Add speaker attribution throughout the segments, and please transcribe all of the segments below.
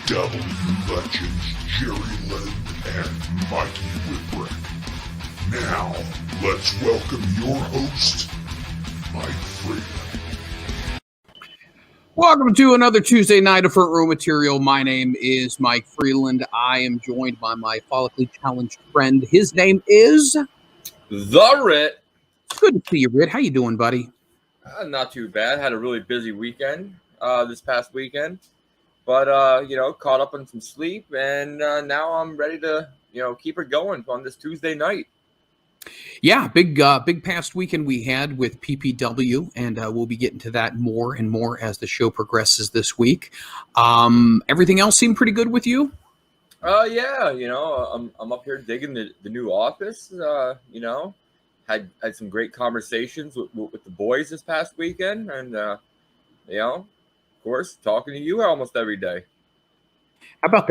Speaker 1: W legends Jerry Lynn and Mikey Whipwreck. Now, let's welcome your host, Mike Freland.
Speaker 2: Welcome to another Tuesday night of Front Row Material. My name is Mike Freland. I am joined by my follically challenged friend. His name is
Speaker 3: The Ritt.
Speaker 2: It's good to see you, Ritt. How you doing, buddy?
Speaker 3: Not too bad. Had a really busy weekend this past weekend, but caught up on some sleep, and now I'm ready to keep it going on this Tuesday night.
Speaker 2: Yeah, big past weekend we had with PPW, and we'll be getting to that more and more as the show progresses this week. Everything else seemed pretty good with you?
Speaker 3: Yeah, I'm up here digging the new office. Had some great conversations with the boys this past weekend, and of course, talking to you almost every day.
Speaker 2: How about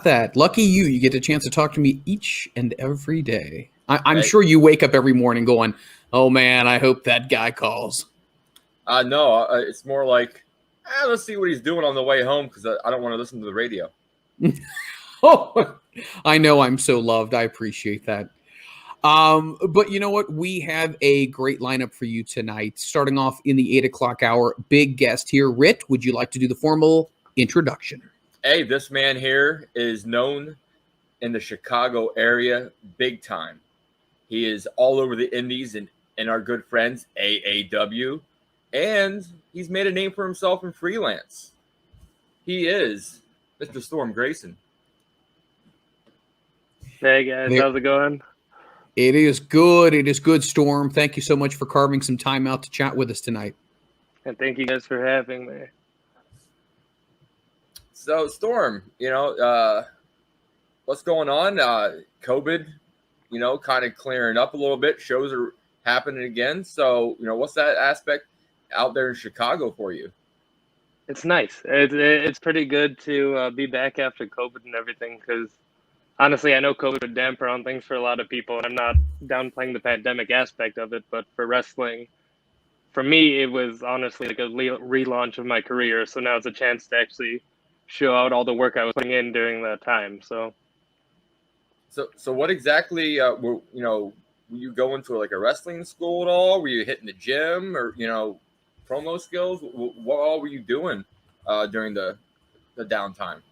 Speaker 2: that? Lucky you. You get a chance to talk to me each and every day. I'm sure you wake up every morning going, oh, man, I hope that guy calls.
Speaker 3: No, it's more like, let's see what he's doing on the way home because I don't want to listen to the radio.
Speaker 2: Oh, I know I'm so loved. I appreciate that. But you know what? We have a great lineup for you tonight. Starting off in the 8 o'clock hour, big guest here. Ritt, would you like to do the formal introduction?
Speaker 3: Hey, this man here is known in the Chicago area big time. He is all over the indies and our good friends, AAW. And he's made a name for himself in freelance. He is Mr. Storm Grayson.
Speaker 4: Hey, guys. How's it going?
Speaker 2: It is good. It is good, Storm. Thank you so much for carving some time out to chat with us tonight.
Speaker 4: And thank you guys for having me.
Speaker 3: So, Storm, what's going on? COVID, kind of clearing up a little bit. Shows are happening again. So, what's that aspect out there in Chicago for you?
Speaker 4: It's nice. It's pretty good to be back after COVID and everything because, honestly, I know COVID would damper on things for a lot of people, and I'm not downplaying the pandemic aspect of it, but for wrestling, for me, it was honestly like a relaunch of my career. So now it's a chance to actually show out all the work I was putting in during that time. So what exactly were you going to like a wrestling school at all? Were you hitting the gym or promo skills? What all were you doing during the downtime?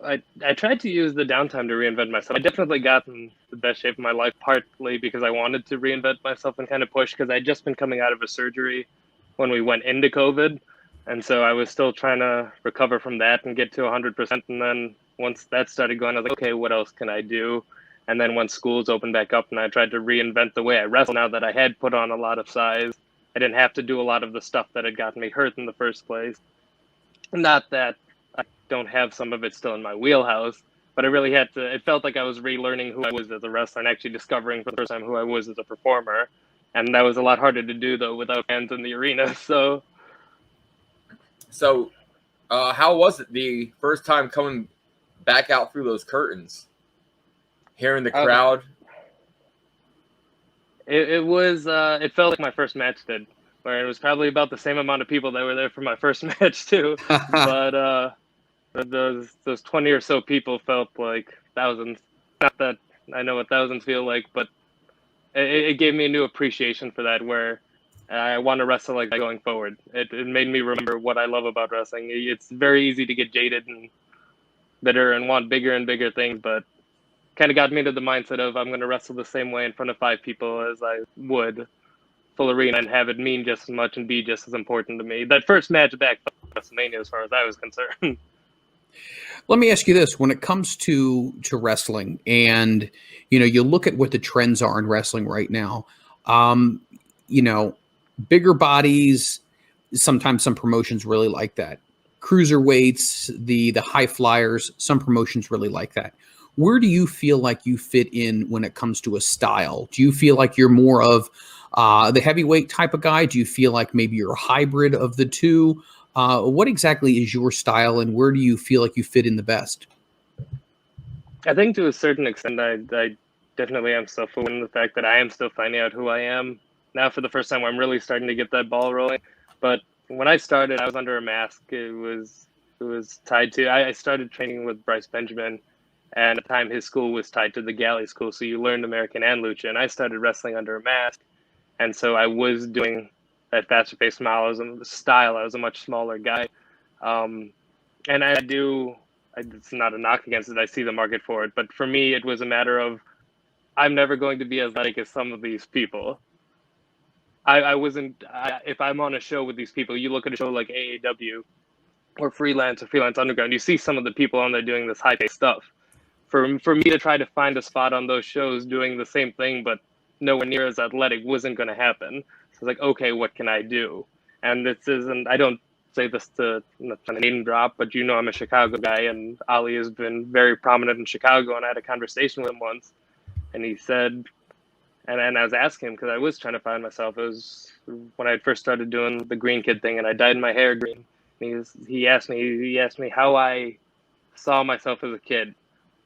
Speaker 4: I tried to use the downtime to reinvent myself. I definitely got in the best shape of my life, partly because I wanted to reinvent myself and kind of push, because I'd just been coming out of a surgery when we went into COVID. And so I was still trying to recover from that and get to 100%. And then once that started going, I was like, okay, what else can I do? And then when schools opened back up and I tried to reinvent the way I wrestle, now that I had put on a lot of size, I didn't have to do a lot of the stuff that had gotten me hurt in the first place. Not that I don't have some of it still in my wheelhouse, but I really had to, it felt like I was relearning who I was as a wrestler and actually discovering for the first time who I was as a performer. And that was a lot harder to do, though, without fans in the arena.
Speaker 3: So how was it the first time coming back out through those curtains, hearing the crowd?
Speaker 4: It was, it felt like my first match did, where it was probably about the same amount of people that were there for my first match too. But those 20 or so people felt like thousands. Not that I know what thousands feel like, but it gave me a new appreciation for that, where I want to wrestle like that going forward. It made me remember what I love about wrestling. It's very easy to get jaded and bitter and want bigger and bigger things, but kind of got me to the mindset of I'm going to wrestle the same way in front of 5 people as I would full arena and have it mean just as much and be just as important to me. That first match back WrestleMania, as far as I was concerned.
Speaker 2: Let me ask you this. When it comes to wrestling and, you look at what the trends are in wrestling right now, bigger bodies, sometimes some promotions really like that. Cruiserweights, the high flyers, some promotions really like that. Where do you feel like you fit in when it comes to a style? Do you feel like you're more of the heavyweight type of guy? Do you feel like maybe you're a hybrid of the two? What exactly is your style, and where do you feel like you fit in the best?
Speaker 4: I think to a certain extent, I definitely am self-aware in the fact that I am still finding out who I am. Now for the first time, I'm really starting to get that ball rolling. But when I started, I was under a mask. It was was tied to. I started training with Bryce Benjamin, and at the time his school was tied to the Galley School, so you learned American and Lucha. And I started wrestling under a mask, and so I was doing that faster paced style. I was a much smaller guy, and I do. It's not a knock against it. I see the market for it, but for me, it was a matter of I'm never going to be as athletic as some of these people. I wasn't. If I'm on a show with these people, you look at a show like AAW or Freelance Underground, you see some of the people on there doing this high-paced stuff. For me to try to find a spot on those shows doing the same thing but nowhere near as athletic wasn't going to happen. So I was like, okay, what can I do? And this isn't. I don't say this to not a name drop, but I'm a Chicago guy, and Ali has been very prominent in Chicago. And I had a conversation with him once, and he said. And I was asking him because I was trying to find myself. It was when I first started doing the green kid thing, and I dyed my hair green. And he asked me how I saw myself as a kid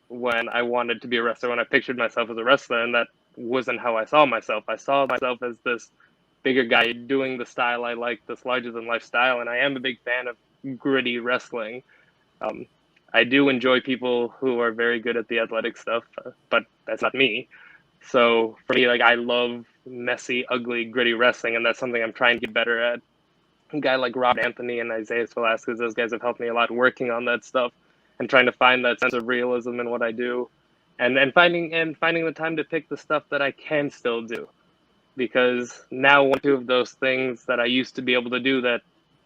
Speaker 4: when I wanted to be a wrestler, when I pictured myself as a wrestler, and that wasn't how I saw myself. I saw myself as this bigger guy doing the style I like, this larger than life style, and I am a big fan of gritty wrestling. I do enjoy people who are very good at the athletic stuff, but that's not me. So for me, I love messy, ugly, gritty wrestling, and that's something I'm trying to get better at. A guy like Rob Anthony and Isaiah Velasquez, those guys have helped me a lot working on that stuff and trying to find that sense of realism in what I do, and finding the time to pick the stuff that I can still do, because now one or two of those things that I used to be able to do that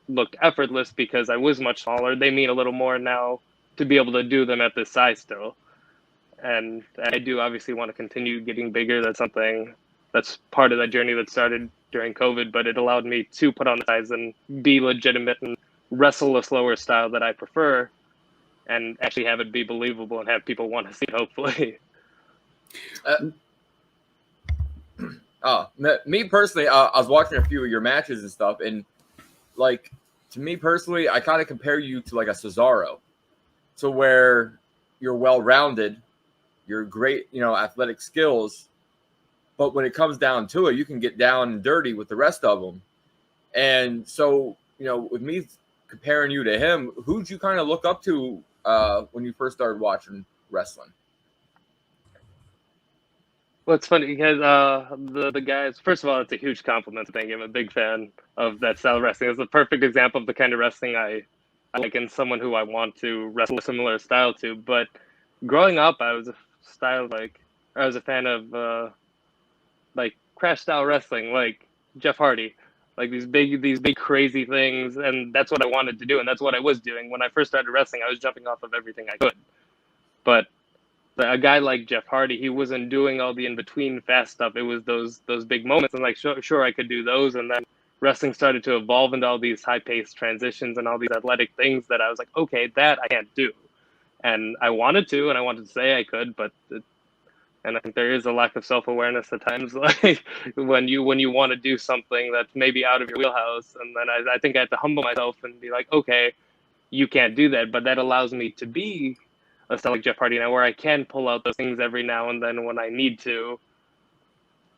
Speaker 4: looked effortless because I was much smaller, they mean a little more now to be able to do them at this size still. And I do obviously want to continue getting bigger. That's something that's part of that journey that started during COVID, but it allowed me to put on the size and be legitimate and wrestle a slower style that I prefer and actually have it be believable and have people want to see it, hopefully.
Speaker 3: Me personally, I was watching a few of your matches and stuff, and to me personally, I kind of compare you to like a Cesaro. So where you're well-rounded, you're great, athletic skills, but when it comes down to it, you can get down and dirty with the rest of them. And so, with me comparing you to him, who'd you kind of look up to when you first started watching wrestling?
Speaker 4: Well, it's funny because the guys, first of all, it's a huge compliment. Thank you. I'm a big fan of that style of wrestling. It's the perfect example of the kind of wrestling I like and someone who I want to wrestle a similar style to. But growing up, I was a fan of crash style wrestling, like Jeff Hardy, like these big crazy things, and that's what I wanted to do, and that's what I was doing when I first started wrestling. I was jumping off of everything I could, but a guy like Jeff Hardy, he wasn't doing all the in between fast stuff. It was those big moments, and sure I could do those, and then wrestling started to evolve into all these high paced transitions and all these athletic things that I was like, okay, that I can't do. And I wanted to, and I wanted to say I could, but and I think there is a lack of self-awareness at times, like when you want to do something that's maybe out of your wheelhouse. And then I think I have to humble myself and be like, okay, you can't do that, but that allows me to be a style like Jeff Hardy now, where I can pull out those things every now and then when I need to.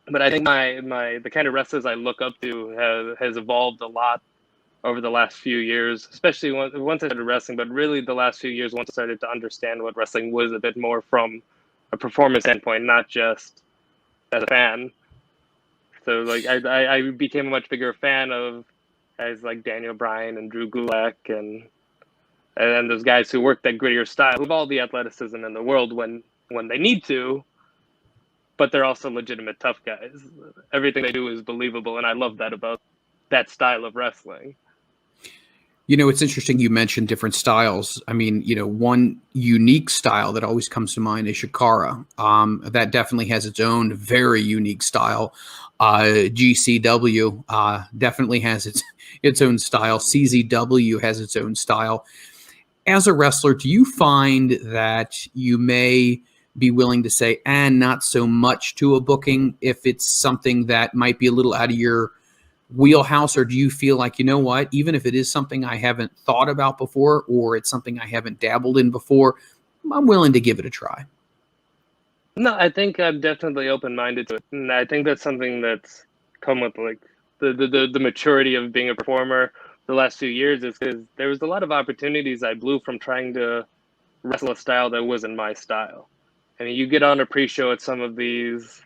Speaker 4: But I think the kind of wrestlers I look up to has evolved a lot over the last few years, especially once I started wrestling, but really the last few years once I started to understand what wrestling was a bit more from a performance standpoint, not just as a fan. So I became a much bigger fan of guys like Daniel Bryan and Drew Gulak and those guys who work that grittier style, who have all the athleticism in the world when they need to, but they're also legitimate tough guys. Everything they do is believable, and I love that about that style of wrestling.
Speaker 2: It's interesting you mentioned different styles. I mean, one unique style that always comes to mind is Shikara. That definitely has its own very unique style. GCW definitely has its own style. CZW has its own style. As a wrestler, do you find that you may be willing to say, and not so much to a booking if it's something that might be a little out of your wheelhouse, or do you feel like, what, even if it is something I haven't thought about before, or it's something I haven't dabbled in before, I'm willing to give it a try?
Speaker 4: No, I think I'm definitely open-minded to it, and I think that's something that's come with the maturity of being a performer. the last few years is because there was a lot of opportunities I blew from trying to wrestle a style that wasn't my style. I mean, you get on a pre-show at some of these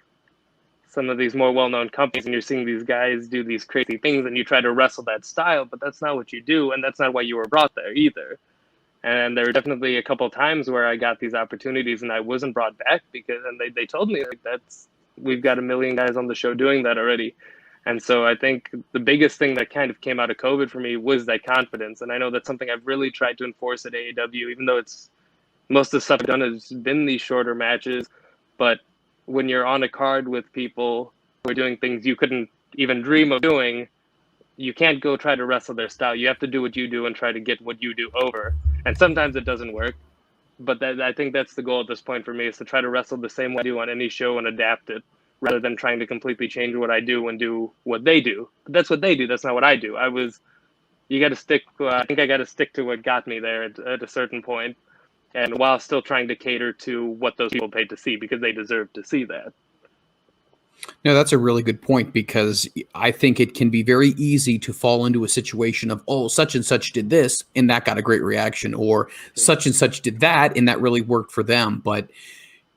Speaker 4: more well-known companies, and you're seeing these guys do these crazy things, and you try to wrestle that style, but that's not what you do, and that's not why you were brought there either. And there were definitely a couple of times where I got these opportunities and I wasn't brought back and they told me like we've got a million guys on the show doing that already. And so I think the biggest thing that kind of came out of COVID for me was that confidence. And I know that's something I've really tried to enforce at AEW, even though it's most of the stuff I've done has been these shorter matches. But when you're on a card with people who are doing things you couldn't even dream of doing, you can't go try to wrestle their style. You have to do what you do and try to get what you do over. And sometimes it doesn't work. But I think that's the goal at this point for me, is to try to wrestle the same way I do on any show and adapt it, rather than trying to completely change what I do and do what they do. But that's what they do. That's not what I do. You got to stick. I think I got to stick to what got me there at a certain point, and while still trying to cater to what those people paid to see, because they deserve to see that.
Speaker 2: No, that's a really good point, because I think it can be very easy to fall into a situation of, oh, such and such did this and that got a great reaction, or such and such did that and that really worked for them. But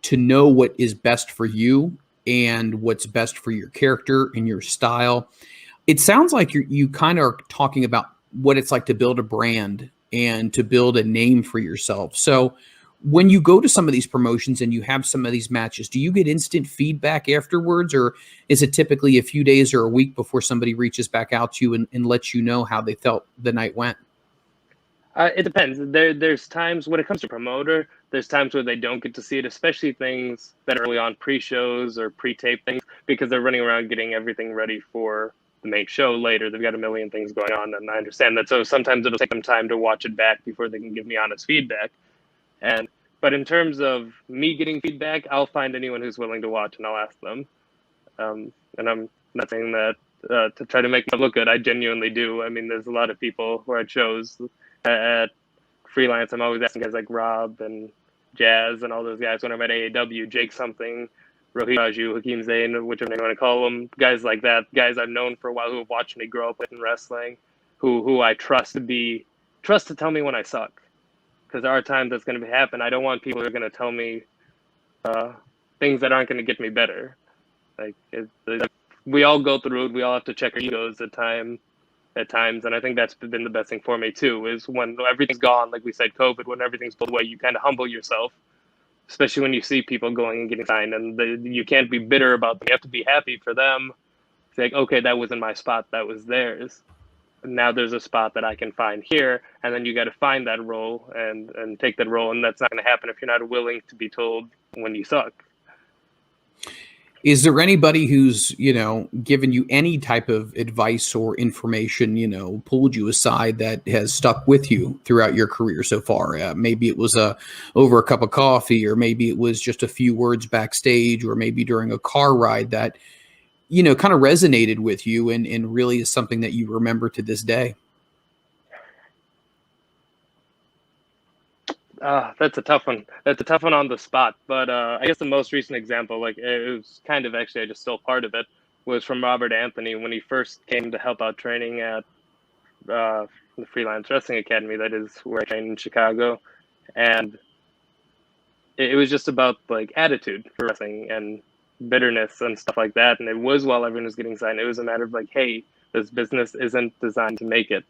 Speaker 2: to know what is best for you and what's best for your character and your style, it sounds like you kind of are talking about what it's like to build a brand and to build a name for yourself. So when you go to some of these promotions and you have some of these matches, do you get instant feedback afterwards, or is it typically a few days or a week before somebody reaches back out to you and lets you know how they felt the night went?
Speaker 4: It depends. There's times when it comes to promoter, there's times where they don't get to see it, especially things that are early on pre-shows or pre-tape things, because they're running around getting everything ready for the main show later. They've got a million things going on, and I understand that. So sometimes it'll take them time to watch it back before they can give me honest feedback. But in terms of me getting feedback, I'll find anyone who's willing to watch and I'll ask them. And I'm not saying that to try to make me look good. I genuinely do. I mean, there's a lot of people who I chose at freelance. I'm always asking guys like Rob and Jazz and all those guys when I'm at AAW, Jake something, Rohit Raju, Hakeem Zayn, whichever you want to call them, guys like that, guys I've known for a while who have watched me grow up with in wrestling, who I trust to tell me when I suck. Because there are times that's going to happen. I don't want people who are going to tell me things that aren't going to get me better. We all go through it. We all have to check our egos at times. And I think that's been the best thing for me, too, is when everything's gone, like we said, COVID, when everything's pulled away, you kind of humble yourself, especially when you see people going and getting signed. And you can't be bitter about them. You have to be happy for them. It's like, okay, that wasn't my spot. That was theirs. Now there's a spot that I can find here, and then you got to find that role and take that role, and that's not going to happen if you're not willing to be told when you suck.
Speaker 2: Is there anybody who's, given you any type of advice or information, pulled you aside that has stuck with you throughout your career so far? Maybe it was over a cup of coffee, or maybe it was just a few words backstage, or maybe during a car ride that kind of resonated with you and really is something that you remember to this day?
Speaker 4: That's a tough one. That's a tough one on the spot. But I guess the most recent example, like it was kind of actually, I just stole part of it, was from Robert Anthony when he first came to help out training at the Freelance Wrestling Academy. That is where I trained in Chicago. And it was just about like attitude for wrestling and bitterness and stuff like that. And it was while everyone was getting signed. It was a matter of like, hey, this business isn't designed to make it.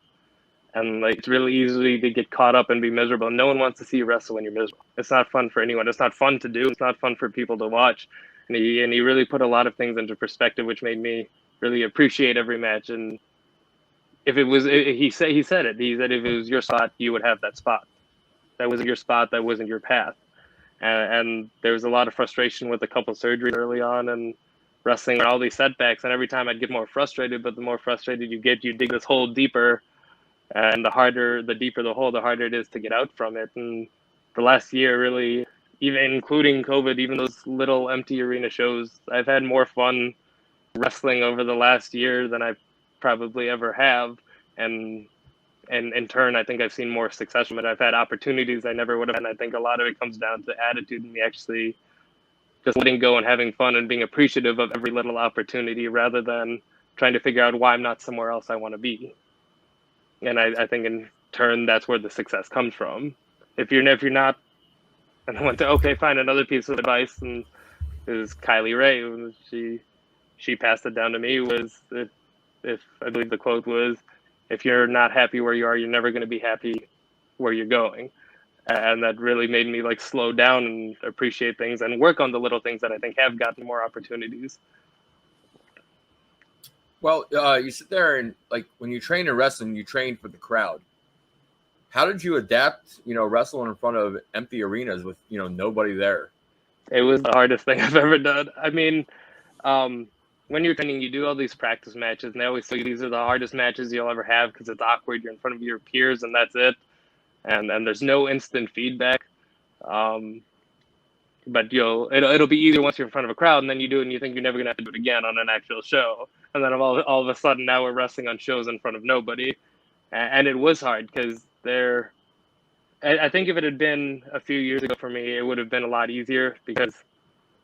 Speaker 4: And like, it's really easy to get caught up and be miserable. No one wants to see you wrestle when you're miserable. It's not fun for anyone. It's not fun to do. It's not fun for people to watch. And he really put a lot of things into perspective, which made me really appreciate every match. And if it was, he said it. He said if it was your spot, you would have that spot. That wasn't your spot. That wasn't your path. And there was a lot of frustration with a couple surgeries early on and wrestling and all these setbacks. And every time I'd get more frustrated, but the more frustrated you get, you dig this hole deeper. And the deeper the hole, the harder it is to get out from it. And the last year, really, even including COVID, even those little empty arena shows, I've had more fun wrestling over the last year than I probably ever have. And in turn, I think I've seen more success from it. I've had opportunities I never would have. And I think a lot of it comes down to attitude and me actually just letting go and having fun and being appreciative of every little opportunity rather than trying to figure out why I'm not somewhere else I want to be. And I think in turn, that's where the success comes from. If you're not, and I went to, okay, fine, another piece of advice, and it was Kylie Ray. She passed it down to me, was if I believe the quote was, if you're not happy where you are, you're never going to be happy where you're going. And that really made me like slow down and appreciate things and work on the little things that I think have gotten more opportunities.
Speaker 3: Well, you sit there and like when you train in wrestling, you train for the crowd. How did you adapt, wrestling in front of empty arenas with, nobody there?
Speaker 4: It was the hardest thing I've ever done. I mean, when you're training, you do all these practice matches, and they always say these are the hardest matches you'll ever have because it's awkward. You're in front of your peers, and that's it. And there's no instant feedback. But it'll be easier once you're in front of a crowd, and then you do it, and you think you're never gonna have to do it again on an actual show. And then all of a sudden, now we're wrestling on shows in front of nobody, and it was hard because I think if it had been a few years ago for me, it would have been a lot easier because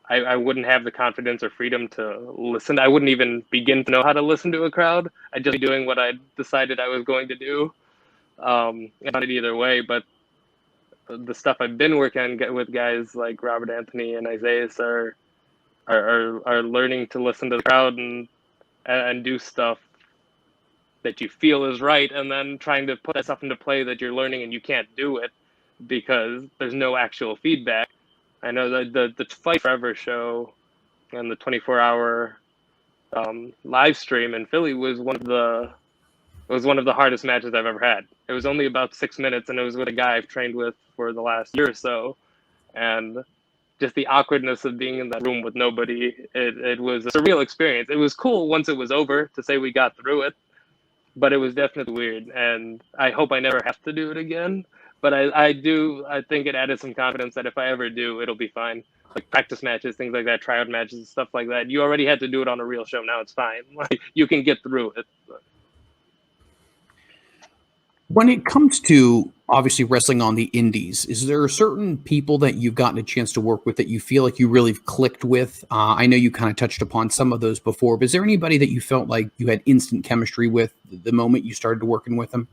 Speaker 4: I wouldn't have the confidence or freedom to listen. I wouldn't even begin to know how to listen to a crowd. I'd just be doing what I decided I was going to do. Not it either way, but the stuff I've been working on with guys like Robert Anthony and Isaiah are learning to listen to the crowd and do stuff that you feel is right, and then trying to put that stuff into play that you're learning and you can't do it because there's no actual feedback. I know that the Fight Forever show and the 24-hour live stream in Philly was one of the hardest matches I've ever had. It was only about 6 minutes, and it was with a guy I've trained with for the last year or so, and just the awkwardness of being in that room with nobody, it was a surreal experience. It was cool once it was over to say we got through it, but it was definitely weird, and I hope I never have to do it again. But I think it added some confidence that if I ever do, it'll be fine. Like practice matches, things like that, tryout matches, stuff like that. You already had to do it on a real show. Now it's fine. Like you can get through it.
Speaker 2: When it comes to obviously wrestling on the indies, is there certain people that you've gotten a chance to work with that you feel like you really clicked with? I know you kind of touched upon some of those before, but is there anybody that you felt like you had instant chemistry with the moment you started working with them?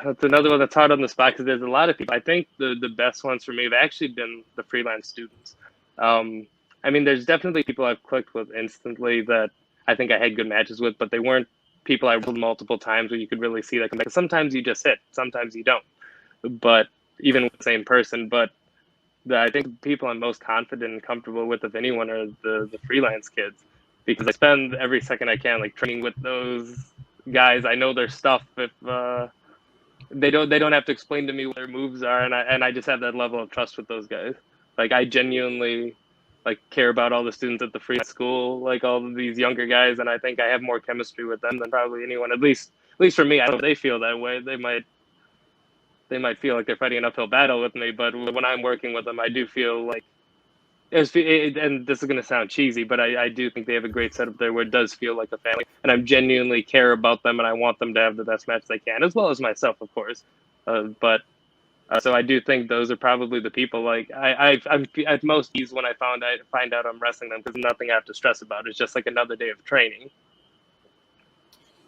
Speaker 4: That's another one that's hard on the spot because there's a lot of people. I think the best ones for me have actually been the freelance students. I mean, there's definitely people I've clicked with instantly that I think I had good matches with, but they weren't people I wrestled multiple times where you could really see that. Because sometimes you just hit, sometimes you don't. But even with the same person, but I think people I'm most confident and comfortable with, if anyone, are the freelance kids, because I spend every second I can like training with those guys. I know their stuff. If they don't have to explain to me what their moves are, and I just have that level of trust with those guys. Like I genuinely like care about all the students at the free school, like all of these younger guys, and I think I have more chemistry with them than probably anyone. At least for me, I don't know if they feel that way. They might feel like they're fighting an uphill battle with me, but when I'm working with them, I do feel like and this is going to sound cheesy, but I do think they have a great setup there where it does feel like a family, and I genuinely care about them, and I want them to have the best match they can, as well as myself, of course. So I do think those are probably the people. Like I'm at most ease when I find out I'm wrestling them because nothing I have to stress about. It's just like another day of training.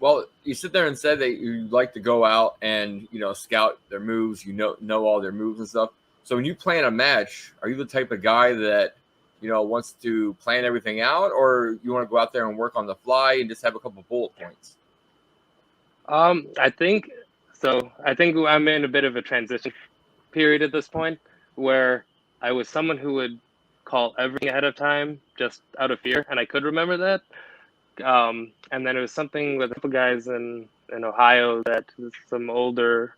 Speaker 3: Well, you sit there and said that you like to go out and scout their moves. Know all their moves and stuff. So when you plan a match, are you the type of guy that wants to plan everything out, or you want to go out there and work on the fly and just have a couple bullet points?
Speaker 4: I think so. I think I'm in a bit of a transition period at this point where I was someone who would call everything ahead of time just out of fear, and I could remember that. And then it was something with a couple guys in Ohio, that some older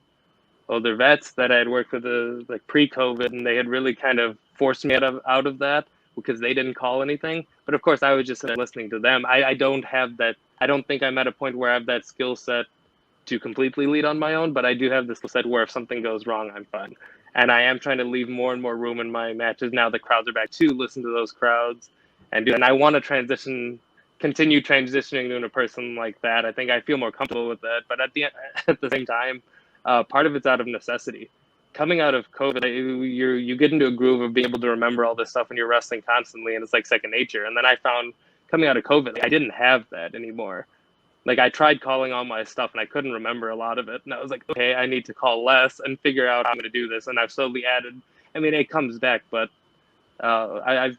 Speaker 4: vets that I had worked with like pre-COVID, and they had really kind of forced me out of that because they didn't call anything. But of course, I was just listening to them. I don't have that. I don't think I'm at a point where I have that skill set to completely lead on my own, but I do have this skill set where if something goes wrong, I'm fine. And I am trying to leave more and more room in my matches now the crowds are back to listen to those crowds and I want to continue transitioning to a person like that. I think I feel more comfortable with that, but at the same time, part of it's out of necessity. Coming out of COVID, you get into a groove of being able to remember all this stuff when you're wrestling constantly, and it's like second nature. And then I found coming out of COVID, like, I didn't have that anymore. Like, I tried calling all my stuff and I couldn't remember a lot of it. And I was like, okay, I need to call less and figure out how I'm going to do this. And I've slowly added, I mean, it comes back, but I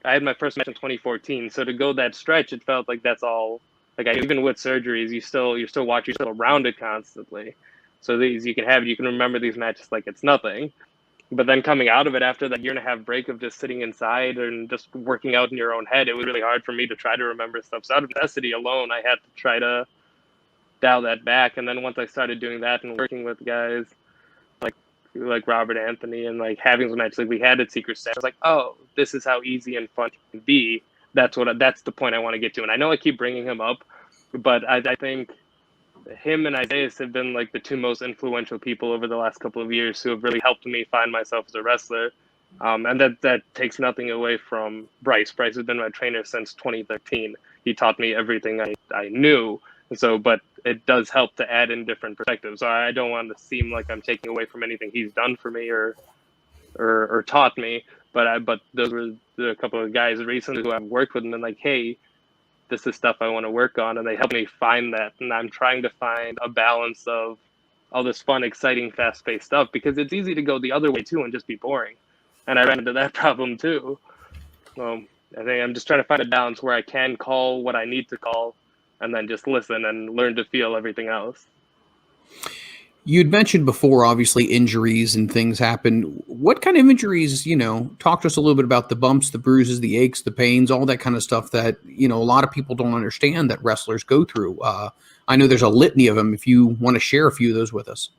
Speaker 4: had my first match in 2014. So to go that stretch, it felt like that's all, like, even with surgeries, you're still watching, you're still around it constantly. So you can remember these matches like it's nothing. But then coming out of it after that 1.5 year break of just sitting inside and just working out in your own head, it was really hard for me to try to remember stuff. So out of necessity alone, I had to try to dial that back. And then once I started doing that and working with guys like Robert Anthony and like having some matches like we had at Secret Stash, I was like, oh, this is how easy and fun it can be. That's the point I want to get to. And I know I keep bringing him up, but I think him and Isaiah have been like the two most influential people over the last couple of years who have really helped me find myself as a wrestler. And that takes nothing away from Bryce. Bryce has been my trainer since 2013. He taught me everything I knew. So, but it does help to add in different perspectives. So I don't want to seem like I'm taking away from anything he's done for me or taught me. But those were a couple of guys recently who I've worked with and been like, hey, this is stuff I want to work on, and they help me find that. And I'm trying to find a balance of all this fun, exciting, fast-paced stuff, because it's easy to go the other way too and just be boring. And I ran into that problem too. I think I'm just trying to find a balance where I can call what I need to call and then just listen and learn to feel everything else.
Speaker 2: You'd mentioned before, obviously, injuries and things happen. What kind of injuries, talk to us a little bit about the bumps, the bruises, the aches, the pains, all that kind of stuff that, a lot of people don't understand that wrestlers go through. I know there's a litany of them if you want to share a few of those with us.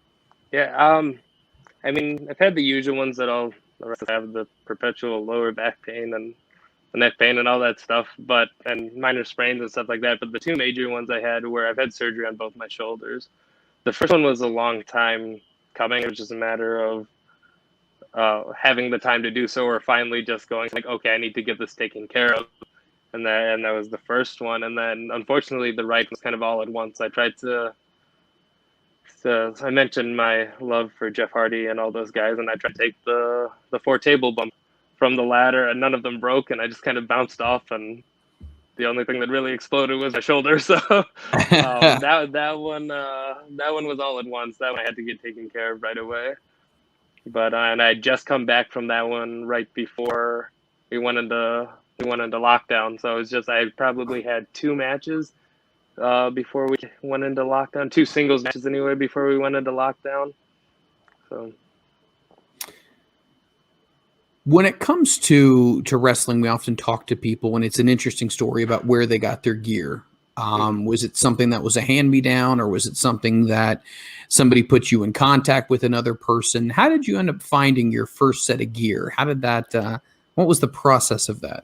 Speaker 4: Yeah. I mean, I've had the usual ones that all the rest have, the perpetual lower back pain and the neck pain and all that stuff, and minor sprains and stuff like that. But the two major ones I had were I've had surgery on both my shoulders. The first one was a long time coming. It was just a matter of having the time to do so, or finally just going like, okay, I need to get this taken care of. And that was the first one. And then unfortunately the right was kind of all at once. I tried I mentioned my love for Jeff Hardy and all those guys, and I tried to take the 4 table bump from the ladder, and none of them broke, and I just kind of bounced off, and the only thing that really exploded was my shoulder. So that one was all at once. That one I had to get taken care of right away. But and I just come back from that one right before we went into lockdown. So it was just I probably had 2 matches before we went into lockdown. 2 singles matches anyway before we went into lockdown. So.
Speaker 2: When it comes to wrestling, we often talk to people, and it's an interesting story about where they got their gear. Was it something that was a hand-me-down, or was it something that somebody put you in contact with another person? How did you end up finding your first set of gear? How did that? What was the process of that?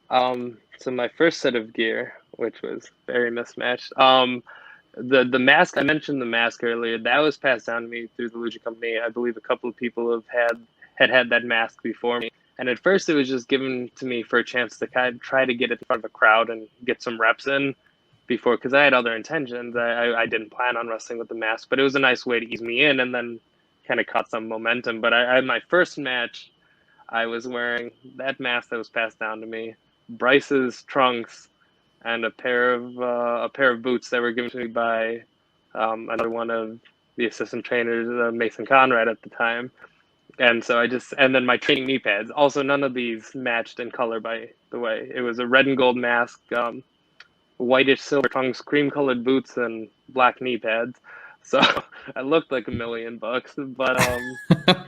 Speaker 4: So my first set of gear, which was very mismatched. The mask, I mentioned the mask earlier. That was passed down to me through the Lucha Company. I believe a couple of people have had that mask before me. And at first it was just given to me for a chance to kind of try to get it in front of a crowd and get some reps in before, because I had other intentions. I didn't plan on wrestling with the mask, but it was a nice way to ease me in and then kind of caught some momentum. But I my first match, I was wearing that mask that was passed down to me, Bryce's trunks, and a pair of boots that were given to me by another one of the assistant trainers, Mason Conrad at the time. And so and then my training knee pads. Also, none of these matched in color, by the way. It was a red and gold mask, whitish silver trunks, cream colored boots, and black knee pads. So I looked like $1,000,000. But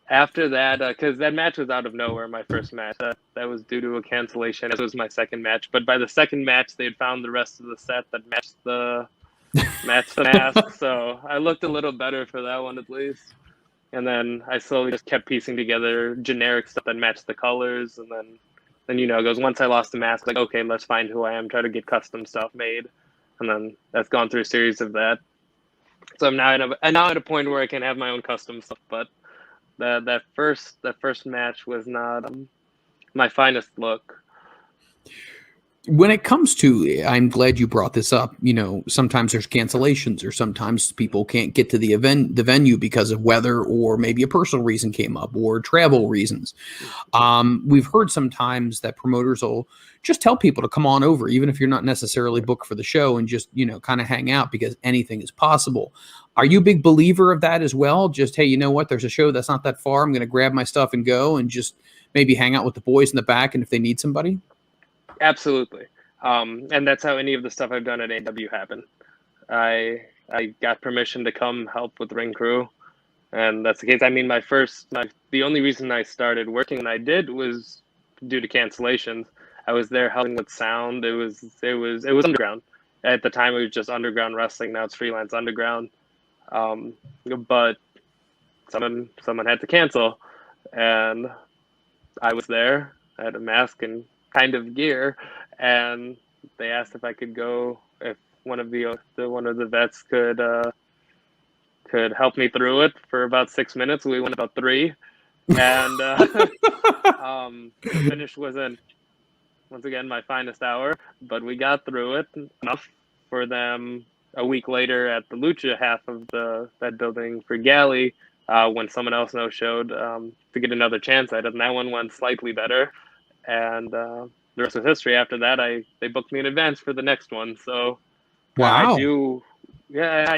Speaker 4: after that, because that match was out of nowhere, my first match. That was due to a cancellation. This was my second match. But by the second match, they had found the rest of the set that matched the mask. So I looked a little better for that one at least. And then I slowly just kept piecing together generic stuff that matched the colors. And then it goes, once I lost the mask, like, okay, let's find who I am, try to get custom stuff made. And then that's gone through a series of that. So I'm now at a point where I can have my own custom stuff. But that first match was not my finest look.
Speaker 2: When it comes to, I'm glad you brought this up. Sometimes there's cancellations, or sometimes people can't get to the venue because of weather, or maybe a personal reason came up, or travel reasons. We've heard sometimes that promoters will just tell people to come on over, even if you're not necessarily booked for the show, and just, kind of hang out, because anything is possible. Are you a big believer of that as well? Just, hey, you know what? There's a show that's not that far. I'm going to grab my stuff and go, and just maybe hang out with the boys in the back, and if they need somebody.
Speaker 4: Absolutely. And that's how any of the stuff I've done at AW happened. I got permission to come help with the ring crew, and that's the case. I mean, the only reason I started working and I did was due to cancellations. I was there helping with sound. It was underground. At the time, it was just underground wrestling. Now it's freelance underground. But someone had to cancel, and I was there. I had a mask and kind of gear, and they asked if I could go, if one of the vets could help me through it for about 6 minutes. We went about 3, and the finish wasn't, once again, my finest hour, but we got through it enough for them a week later at the Lucha half of that building for Galley, when someone else no-showed, to get another chance at it, and that one went slightly better. And the rest is history. After that, they booked me in advance for the next one. So
Speaker 2: Wow.
Speaker 4: I